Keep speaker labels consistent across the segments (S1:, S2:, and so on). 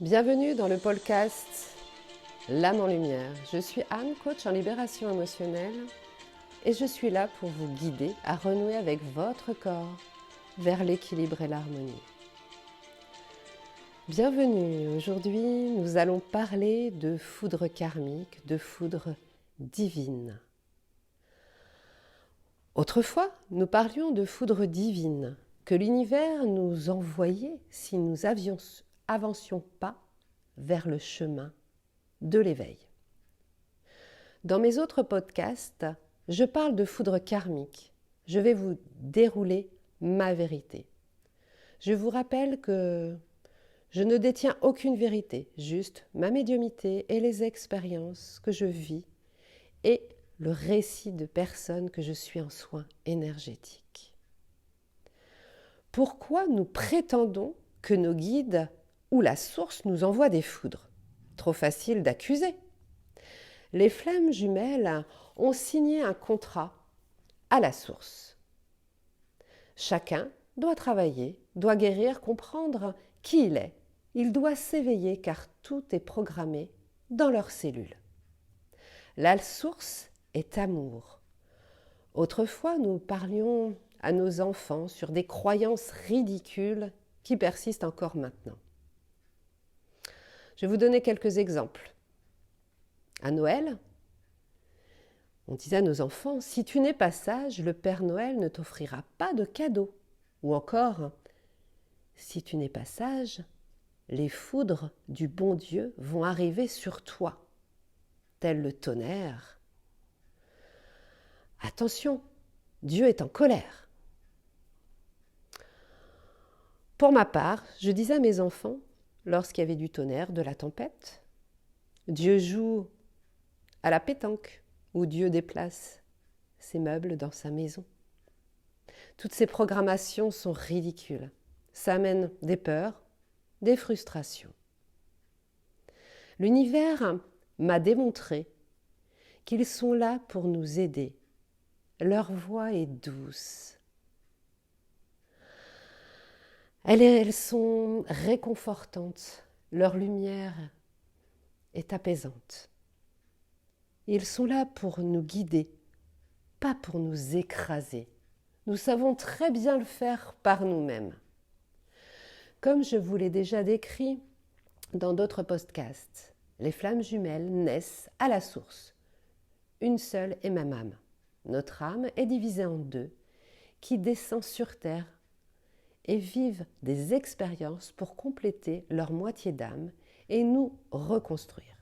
S1: Bienvenue dans le podcast L'âme en lumière. Je suis Anne, coach en libération émotionnelle et je suis là pour vous guider à renouer avec votre corps vers l'équilibre et l'harmonie. Bienvenue, aujourd'hui nous allons parler de foudre karmique, de foudre divine. Autrefois, nous parlions de foudre divine que l'univers nous envoyait si nous avancions pas vers le chemin de l'éveil. Dans mes autres podcasts, je parle de foudre karmique. Je vais vous dérouler ma vérité. Je vous rappelle que je ne détiens aucune vérité, juste ma médiumnité et les expériences que je vis et le récit de personnes que je suis en soins énergétiques. Pourquoi nous prétendons que nos guides ou la source nous envoient des foudres ? Trop facile d'accuser. Les flammes jumelles ont signé un contrat à la source. Chacun doit travailler, doit guérir, comprendre qui il est. Il doit s'éveiller car tout est programmé dans leurs cellules. La source est amour. Autrefois, nous parlions à nos enfants sur des croyances ridicules qui persistent encore maintenant. Je vais vous donner quelques exemples. À Noël, on disait à nos enfants, si tu n'es pas sage, le Père Noël ne t'offrira pas de cadeaux. Ou encore, si tu n'es pas sage, les foudres du bon Dieu vont arriver sur toi, tel le tonnerre. Attention, Dieu est en colère. Pour ma part, je disais à mes enfants, lorsqu'il y avait du tonnerre, de la tempête, Dieu joue à la pétanque, où Dieu déplace ses meubles dans sa maison. Toutes ces programmations sont ridicules. Ça amène des peurs, des frustrations. L'univers m'a démontré qu'ils sont là pour nous aider. Leur voix est douce. Elles sont réconfortantes. Leur lumière est apaisante. Ils sont là pour nous guider, pas pour nous écraser. Nous savons très bien le faire par nous-mêmes. Comme je vous l'ai déjà décrit dans d'autres podcasts, les flammes jumelles naissent à la source. Une seule est même âme. Notre âme est divisée en deux, qui descend sur terre et vivent des expériences pour compléter leur moitié d'âme et nous reconstruire.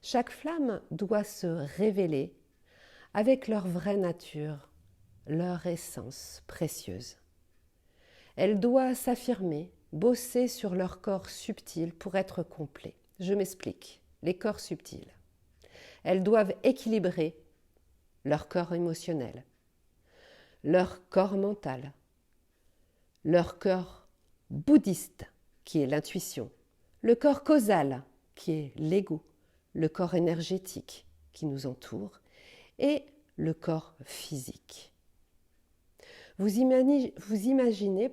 S1: Chaque flamme doit se révéler avec leur vraie nature, leur essence précieuse. Elle doit s'affirmer, bosser sur leur corps subtil pour être complet. Je m'explique, les corps subtils. Elles doivent équilibrer leur corps émotionnel, leur corps mental, leur corps bouddhiste, qui est l'intuition, le corps causal, qui est l'ego, le corps énergétique qui nous entoure, et le corps physique. Vous imaginez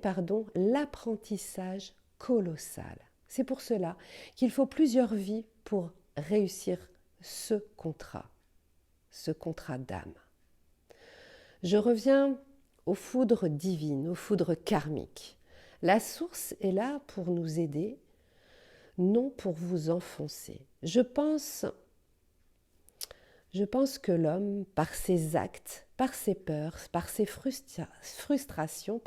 S1: l'apprentissage colossal. C'est pour cela qu'il faut plusieurs vies pour réussir ce contrat d'âme. Je reviens aux foudres divines, aux foudres karmiques. La source est là pour nous aider, non pour vous enfoncer. Je pense que l'homme, par ses actes, par ses peurs, par ses frustrations,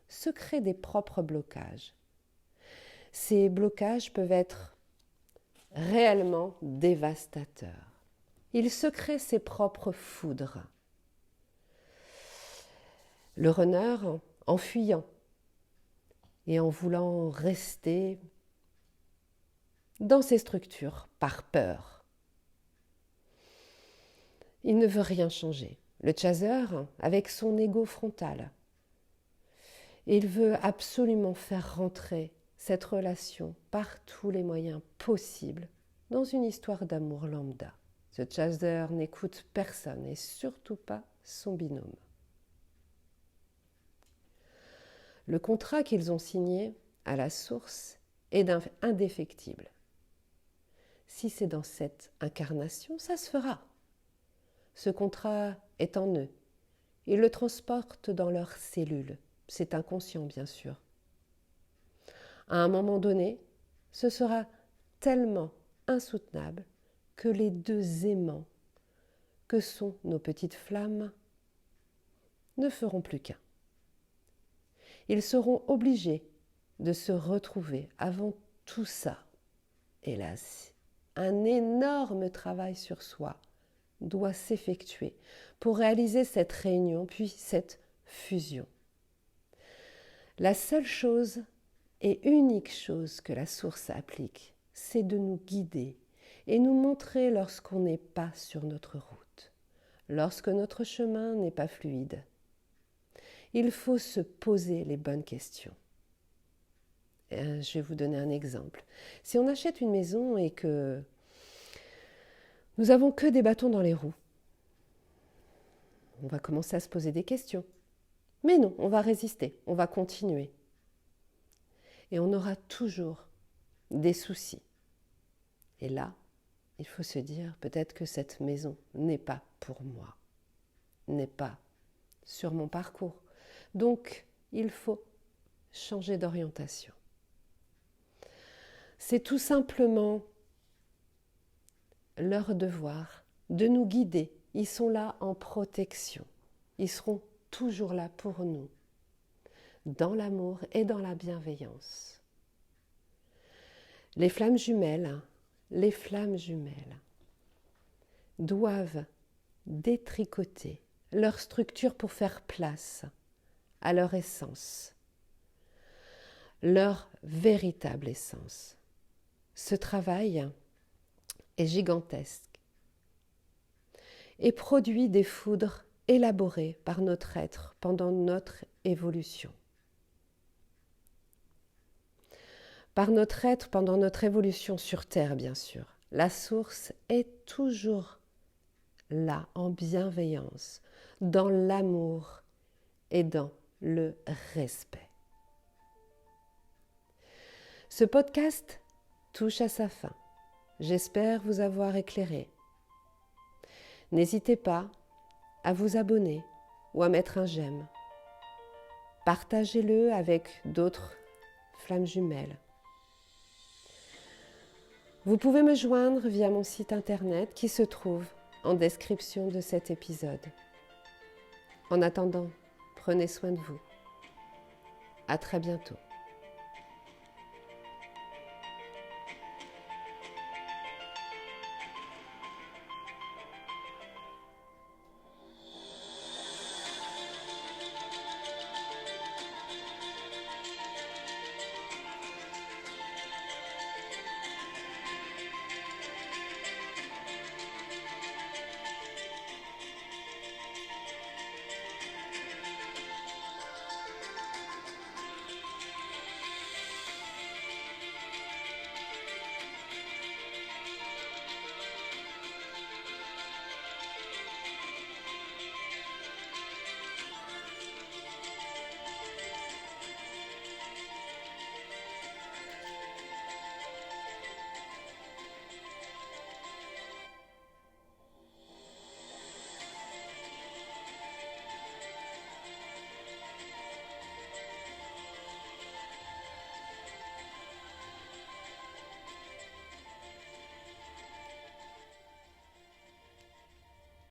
S1: se crée des propres blocages. Ces blocages peuvent être réellement dévastateurs. Il se crée ses propres foudres. Le runner, en fuyant et en voulant rester dans ses structures par peur, il ne veut rien changer. Le chaser, avec son ego frontal, il veut absolument faire rentrer cette relation par tous les moyens possibles dans une histoire d'amour lambda. Ce chaser n'écoute personne et surtout pas son binôme. Le contrat qu'ils ont signé à la source et d'indéfectible. Si c'est dans cette incarnation, ça se fera. Ce contrat est en eux. Ils le transportent dans leurs cellules. C'est inconscient, bien sûr. À un moment donné, ce sera tellement insoutenable que les deux aimants, que sont nos petites flammes, ne feront plus qu'un. Ils seront obligés de se retrouver. Avant tout ça, hélas, un énorme travail sur soi doit s'effectuer pour réaliser cette réunion, puis cette fusion. La seule chose et unique chose que la source applique, c'est de nous guider et nous montrer lorsqu'on n'est pas sur notre route, lorsque notre chemin n'est pas fluide. Il faut se poser les bonnes questions. Je vais vous donner un exemple. Si on achète une maison et que nous n'avons que des bâtons dans les roues, on va commencer à se poser des questions. Mais non, on va résister, on va continuer. Et on aura toujours des soucis. Et là, il faut se dire, peut-être que cette maison n'est pas pour moi, n'est pas sur mon parcours. Donc, il faut changer d'orientation. C'est tout simplement leur devoir de nous guider. Ils sont là en protection. Ils seront toujours là pour nous, dans l'amour et dans la bienveillance. Les flammes jumelles doivent détricoter leur structure pour faire place à leur essence, leur véritable essence. Ce travail est gigantesque et produit des foudres élaborées par notre être pendant notre évolution. Par notre être pendant notre évolution sur Terre, bien sûr. La source est toujours là, en bienveillance, dans l'amour et dans le respect. Ce podcast touche à sa fin. J'espère vous avoir éclairé. N'hésitez pas à vous abonner ou à mettre un j'aime. Partagez-le avec d'autres flammes jumelles. Vous pouvez me joindre via mon site internet qui se trouve en description de cet épisode. En attendant, prenez soin de vous. À très bientôt.